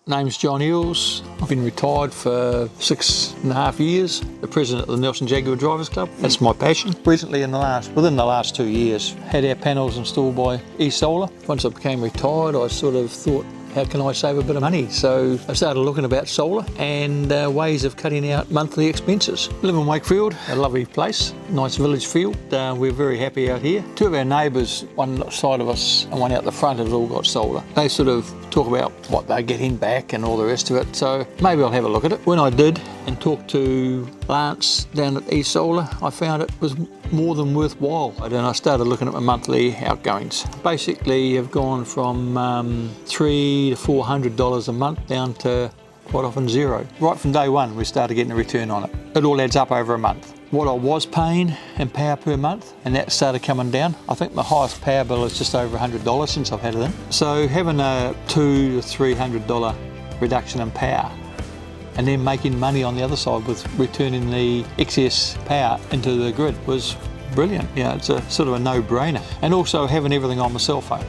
name's John Eels. I've been retired for 6.5 years, the president of the Nelson Jaguar Drivers Club. That's my passion. Recently, within the last 2 years, had our panels installed by Esolar. Once I became retired, I sort of thought, how can I save a bit of money? So I started looking about solar and ways of cutting out monthly expenses. I live in Wakefield, a lovely place, nice village feel. We're very happy out here. Two of our neighbours, one side of us and one out the front, have all got solar. They sort of talk about what they're getting back and all the rest of it, so maybe I'll have a look at it. When I did and talked to Lance down at Esolar, I found it was more than worthwhile. And I started looking at my monthly outgoings. Basically, I've gone from $300 to $400 a month down to quite often zero. Right from day one, we started getting a return on it. It all adds up over a month. What I was paying in power per month, and that started coming down. I think my highest power bill is just over $100 since I've had it in. So having a $200 to $300 reduction in power, and then making money on the other side with returning the excess power into the grid was brilliant. You know, it's a sort of a no-brainer. And also having everything on my cell phone.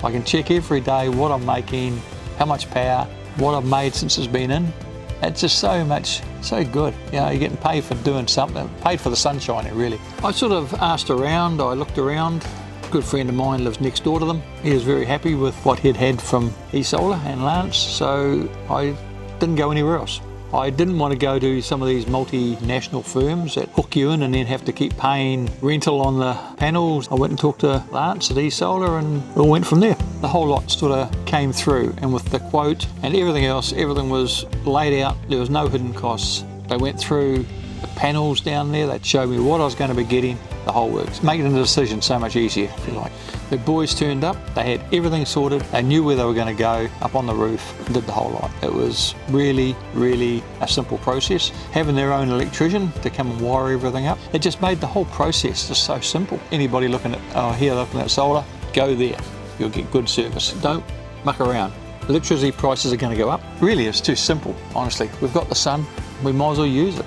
I can check every day what I'm making, how much power, what I've made since it's been in. It's just so good. You know, you're getting paid for doing something, paid for the sunshine, really. I sort of asked around, I looked around. A good friend of mine lives next door to them. He was very happy with what he'd had from Esolar and Lance, so I didn't go anywhere else. I didn't want to go to some of these multinational firms that hook you in and then have to keep paying rental on the panels. I went and talked to Lance at Esolar and it all went from there. The whole lot sort of came through, and with the quote and everything else, everything was laid out. There was no hidden costs. They went through the panels down there. They'd show me what I was going to be getting, the whole works. Making a decision so much easier, if you like. The boys turned up, they had everything sorted, they knew where they were going to go, up on the roof, and did the whole lot. It was really, really a simple process. Having their own electrician to come and wire everything up, it just made the whole process just so simple. Anybody looking at solar, go there. You'll get good service. Don't muck around. Electricity prices are going to go up. Really, it's too simple, honestly. We've got the sun, we might as well use it.